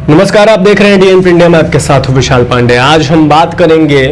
नमस्कार, आप देख रहे हैं डीएन इंडिया में, आपके साथ हूं विशाल पांडे। आज हम बात करेंगे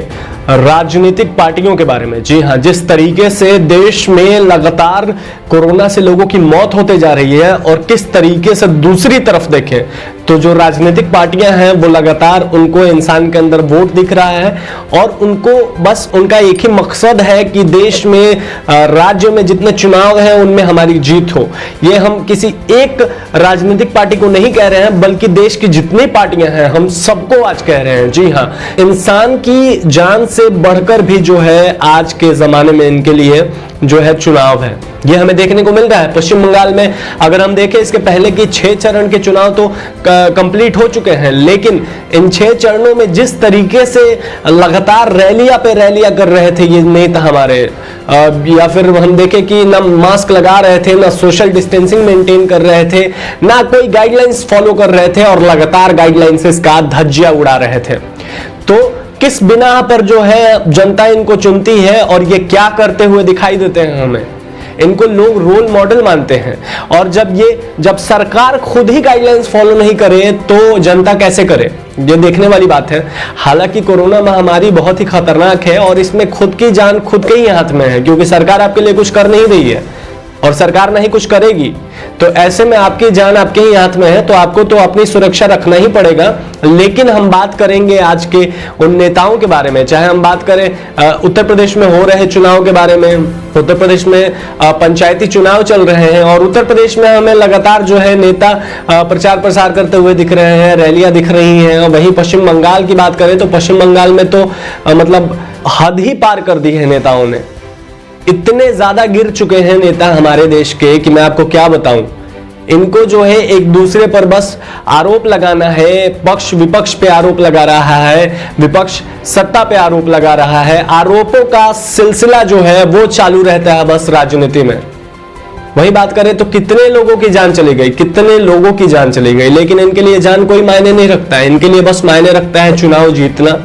राजनीतिक पार्टियों के बारे में। जी हां, जिस तरीके से देश में लगातार कोरोना से लोगों की मौत होते जा रही है और किस तरीके से दूसरी तरफ देखें तो जो राजनीतिक पार्टियां हैं वो लगातार उनको इंसान के अंदर वोट दिख रहा है और उनको बस उनका एक ही मकसद है कि देश में राज्य में जितने चुनाव हैं उनमें हमारी जीत हो। ये हम किसी एक राजनीतिक पार्टी को नहीं कह रहे हैं, बल्कि देश की जितनी पार्टियां हैं हम सबको आज कह रहे हैं। जी हां, इंसान की जान से बढ़कर भी जो है आज के जमाने में इनके लिए जो है चुनाव है, ये हमें देखने को मिल रहा है। पश्चिम बंगाल में अगर हम देखें, इसके पहले की 6 चरण के चुनाव तो कंप्लीट हो चुके हैं, लेकिन इन 6 चरणों में जिस तरीके से लगातार रैलियां पे रैलियां कर रहे थे ये नेता हमारे, या फिर हम देखें कि ना मास्क लगा रहे थे, ना सोशल डिस्टेंसिंग मेंटेन कर रहे थे, ना कोई गाइडलाइंस फॉलो कर रहे थे और लगातार गाइडलाइंस का धज्जियां उड़ा रहे थे। तो किस बिना पर जो है जनता इनको चुनती है और ये क्या करते हुए दिखाई देते हैं हमें, इनको लोग रोल मॉडल मानते हैं। और जब सरकार खुद ही गाइडलाइंस फॉलो नहीं करे तो जनता कैसे करे, ये देखने वाली बात है। हालांकि कोरोना महामारी बहुत ही खतरनाक है और इसमें खुद की जान खुद के ही हाथ में है, क्योंकि सरकार आपके लिए कुछ कर नहीं रही है और सरकार नहीं कुछ करेगी। तो ऐसे में आपकी जान आपके ही हाथ में है, तो आपको तो अपनी सुरक्षा रखना ही पड़ेगा। लेकिन हम बात करेंगे आज के उन नेताओं के बारे में, चाहे हम बात करें उत्तर प्रदेश में हो रहे चुनाव के बारे में। उत्तर प्रदेश में पंचायती चुनाव चल रहे हैं और उत्तर प्रदेश में हमें लगातार जो है नेता प्रचार प्रसार करते हुए दिख रहे हैं, रैलियां दिख रही हैं। वहीं पश्चिम बंगाल की बात करें तो पश्चिम बंगाल में तो मतलब हद ही पार कर दी है नेताओं ने। इतने ज्यादा गिर चुके हैं नेता हमारे देश के कि मैं आपको क्या बताऊं। इनको जो है एक दूसरे पर बस आरोप लगाना है, पक्ष विपक्ष पे आरोप लगा रहा है, विपक्ष सत्ता पे आरोप लगा रहा है। आरोपों का सिलसिला जो है वो चालू रहता है बस राजनीति में। वही बात करें तो कितने लोगों की जान चली गई, कितने लोगों की जान चली गई, लेकिन इनके लिए जान कोई मायने नहीं रखता है। इनके लिए बस मायने रखता है चुनाव जीतना,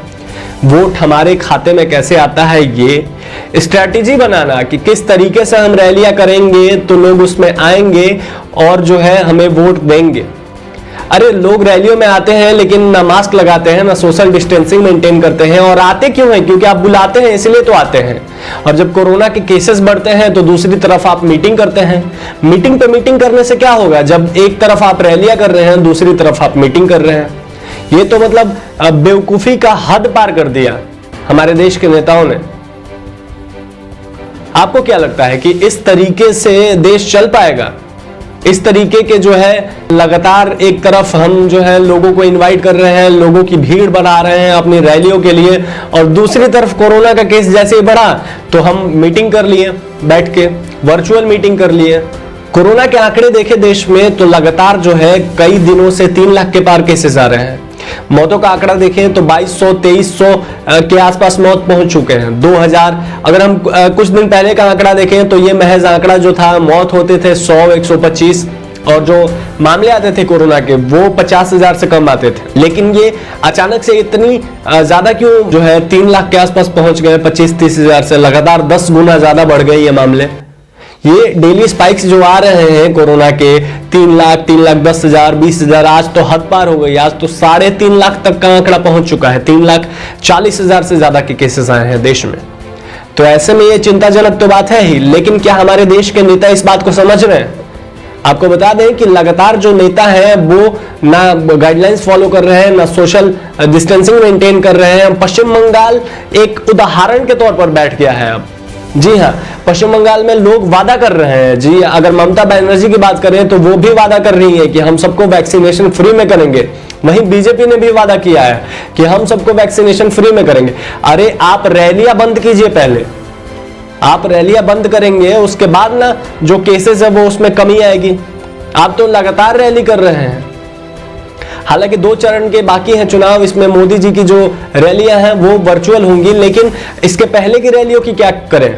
वोट हमारे खाते में कैसे आता है, ये स्ट्रैटेजी बनाना कि किस तरीके से हम रैलियां करेंगे तो लोग उसमें आएंगे और जो है हमें वोट देंगे। अरे लोग रैलियों में आते हैं लेकिन ना मास्क लगाते हैं, ना सोशल डिस्टेंसिंग मेंटेन करते हैं। और आते क्यों हैं? क्योंकि आप बुलाते हैं इसलिए तो आते हैं। और जब कोरोना के केसेस बढ़ते हैं तो दूसरी तरफ आप मीटिंग करते हैं। मीटिंग पे मीटिंग करने से क्या होगा? जब एक तरफ आप रैलियां कर रहे हैं, दूसरी तरफ आप मीटिंग कर रहे हैं। ये तो मतलब बेवकूफी का हद पार कर दिया हमारे देश के नेताओं ने। आपको क्या लगता है कि इस तरीके से देश चल पाएगा? इस तरीके के जो है लगातार एक तरफ हम जो है लोगों को इनवाइट कर रहे हैं, लोगों की भीड़ बढ़ा रहे हैं अपनी रैलियों के लिए, और दूसरी तरफ कोरोना का केस जैसे ही बढ़ा तो हम मीटिंग कर लिए, बैठ के वर्चुअल मीटिंग कर लिए। कोरोना के आंकड़े देखे देश में तो लगातार जो है कई दिनों से 3 लाख के पार केसेस आ रहे हैं। मौतों का आंकड़ा देखें तो 2200-2300 के आसपास मौत पहुंच चुके हैं। 2000 अगर हम कुछ दिन पहले का आंकड़ा देखें तो ये महज आंकड़ा जो था, मौत होते थे 100-125 और जो मामले आते थे कोरोना के वो 50,000 से कम आते थे। लेकिन ये अचानक से इतनी ज्यादा क्यों जो है 3 लाख के आसपास पहुंच गए? 25-30 हजार से लगातार 10 गुना ज्यादा बढ़ गए ये मामले। ये डेली स्पाइक्स जो आ रहे हैं कोरोना के, 3 लाख, 3,10,000, 20,000, आज तो हद पार हो गई। आज तो 3.5 लाख तक का आंकड़ा पहुंच चुका है। 3,40,000 से ज्यादा के केसेस आए हैं देश में। तो ऐसे में ये चिंताजनक तो बात है ही, लेकिन क्या हमारे देश के नेता इस बात को समझ रहे हैं? आपको बता दें कि लगातार जो नेता है वो ना गाइडलाइंस फॉलो कर रहे हैं, ना सोशल डिस्टेंसिंग मेंटेन कर रहे हैं। पश्चिम बंगाल एक उदाहरण के तौर पर बैठ गया है अब। जी हाँ, पश्चिम बंगाल में लोग वादा कर रहे हैं। जी, अगर ममता बनर्जी की बात करें तो वो भी वादा कर रही है कि हम सबको वैक्सीनेशन फ्री में करेंगे। वहीं बीजेपी ने भी वादा किया है कि हम सबको वैक्सीनेशन फ्री में करेंगे। अरे आप रैलियां बंद कीजिए, पहले आप रैलियां बंद करेंगे, उसके बाद ना जो केसेस है वो उसमें कमी आएगी। आप तो लगातार रैली कर रहे हैं। हालांकि 2 चरण के बाकी हैं चुनाव, इसमें मोदी जी की जो रैलियां हैं वो वर्चुअल होंगी, लेकिन इसके पहले की रैलियों की क्या करें?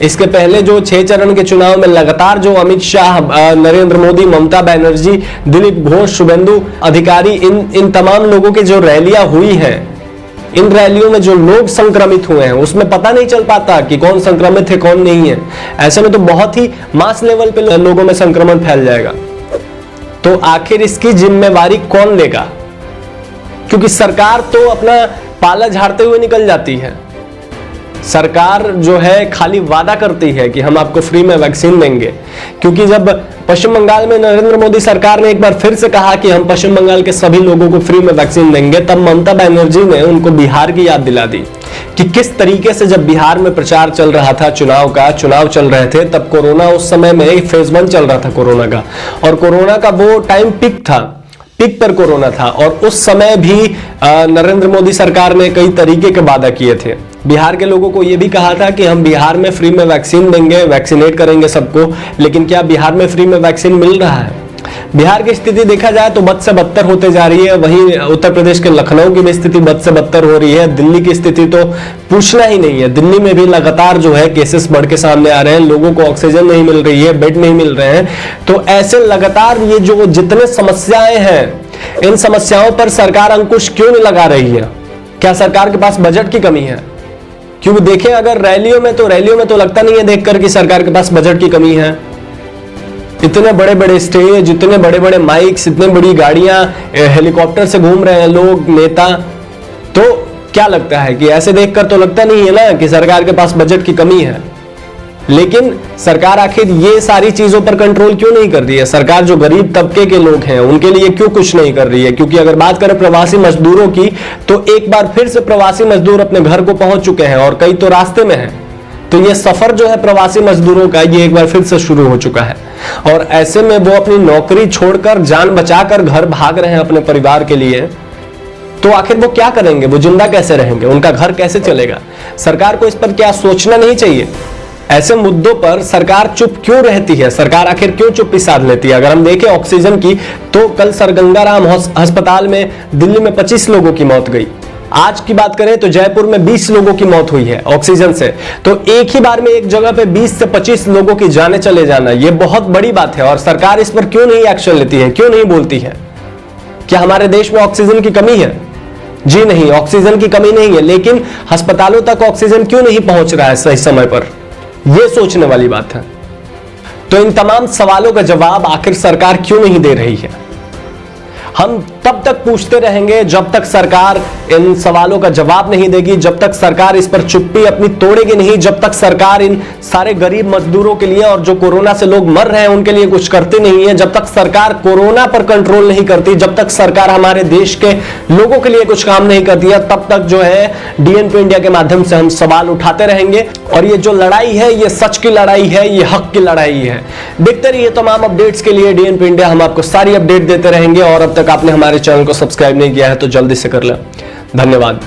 इसके पहले जो 6 चरण के चुनाव में लगातार जो अमित शाह, नरेंद्र मोदी, ममता बनर्जी, दिलीप घोष, शुभेंदु अधिकारी, इन तमाम लोगों की जो रैलियां हुई हैं, इन रैलियों में जो लोग संक्रमित हुए हैं उसमें पता नहीं चल पाता कि कौन संक्रमित है कौन नहीं है। ऐसे में तो बहुत ही मास लेवल पे लोगों में संक्रमण फैल जाएगा। तो आखिर इसकी जिम्मेवारी कौन लेगा? क्योंकि सरकार तो अपना पाला झाड़ते हुए निकल जाती है। सरकार जो है खाली वादा करती है कि हम आपको फ्री में वैक्सीन देंगे, क्योंकि जब पश्चिम बंगाल में नरेंद्र मोदी सरकार ने एक बार फिर से कहा कि हम पश्चिम बंगाल के सभी लोगों को फ्री में वैक्सीन देंगे, तब ममता बनर्जी ने उनको बिहार की याद दिला दी कि किस तरीके से जब बिहार में प्रचार चल रहा था, चुनाव चल रहे थे, तब कोरोना उस समय में फेज 1 चल रहा था कोरोना का, और कोरोना का वो टाइम पिक पर कोरोना था, और उस समय भी नरेंद्र मोदी सरकार ने कई तरीके के वादा किए थे। बिहार के लोगों को यह भी कहा था कि हम बिहार में फ्री में वैक्सीन देंगे, वैक्सीनेट करेंगे सबको, लेकिन क्या बिहार में फ्री में वैक्सीन मिल रहा है? बिहार की स्थिति देखा जाए तो बद से बदतर होते जा रही है। वहीं उत्तर प्रदेश के लखनऊ की भी स्थिति बद से बदतर हो रही है। दिल्ली की स्थिति तो पूछना ही नहीं है। दिल्ली में भी लगातार जो है केसेस बढ़ के सामने आ रहे हैं, लोगों को ऑक्सीजन नहीं मिल रही है, बेड नहीं मिल रहे हैं। तो ऐसे लगातार ये जो जितने समस्याएं हैं, इन समस्याओं पर सरकार अंकुश क्यों नहीं लगा रही है? क्या सरकार के पास बजट की कमी है? क्योंकि देखें अगर रैलियों में तो लगता नहीं है देखकर कि सरकार के पास बजट की कमी है। इतने बड़े बड़े स्टेज, इतने बड़े बड़े माइक्स, इतनी बड़ी गाड़ियां, हेलीकॉप्टर से घूम रहे हैं लोग, नेता, तो क्या लगता है कि ऐसे देखकर तो लगता नहीं है ना कि सरकार के पास बजट की कमी है। लेकिन सरकार आखिर ये सारी चीजों पर कंट्रोल क्यों नहीं कर रही है? सरकार जो गरीब तबके के लोग हैं उनके लिए क्यों कुछ नहीं कर रही है? क्योंकि अगर बात करें प्रवासी मजदूरों की, तो एक बार फिर से प्रवासी मजदूर अपने घर को पहुंच चुके हैं और कई तो रास्ते में हैं। तो ये सफर जो है प्रवासी मजदूरों का, ये एक बार फिर से शुरू हो चुका है, और ऐसे में वो अपनी नौकरी छोड़कर, जान बचाकर घर भाग रहे हैं अपने परिवार के लिए। तो आखिर वो क्या करेंगे? वो जिंदा कैसे रहेंगे? उनका घर कैसे चलेगा? सरकार को इस पर क्या सोचना नहीं चाहिए? ऐसे मुद्दों पर सरकार चुप क्यों रहती है? सरकार आखिर क्यों चुप्पी साध लेती है? अगर हम देखें ऑक्सीजन की, तो कल सर गंगाराम अस्पताल में दिल्ली में 25 लोगों की मौत गई। आज की बात करें तो जयपुर में 20 लोगों की मौत हुई है ऑक्सीजन से। तो एक ही बार में एक जगह पे 20 से 25 लोगों की जानें चले जाना, यह बहुत बड़ी बात है। और सरकार इस पर क्यों नहीं एक्शन लेती है, क्यों नहीं बोलती है? क्या हमारे देश में ऑक्सीजन की कमी है? जी नहीं, ऑक्सीजन की कमी नहीं है, लेकिन अस्पतालों तक ऑक्सीजन क्यों नहीं पहुंच रहा है सही समय पर? यह सोचने वाली बात है। तो इन तमाम सवालों का जवाब आखिर सरकार क्यों नहीं दे रही है? हम तब तक पूछते रहेंगे जब तक सरकार इन सवालों का जवाब नहीं देगी, जब तक सरकार इस पर चुप्पी अपनी तोड़ेगी नहीं, जब तक सरकार इन सारे गरीब मजदूरों के लिए और जो कोरोना से लोग मर रहे हैं उनके लिए कुछ करती नहीं है, जब तक सरकार कोरोना पर कंट्रोल नहीं करती, जब तक सरकार हमारे देश के लोगों के लिए कुछ काम नहीं करती है, तब तक जो है डीएनपी इंडिया के माध्यम से हम सवाल उठाते रहेंगे। और ये जो लड़ाई है, ये सच की लड़ाई है, ये हक की लड़ाई है। देखते रहिए तमाम अपडेट्स के लिए डीएनपी इंडिया, हम आपको सारी अपडेट देते रहेंगे। और अब तक आपने हमारे चैनल को सब्सक्राइब नहीं किया है तो जल्दी से कर लें। धन्यवाद।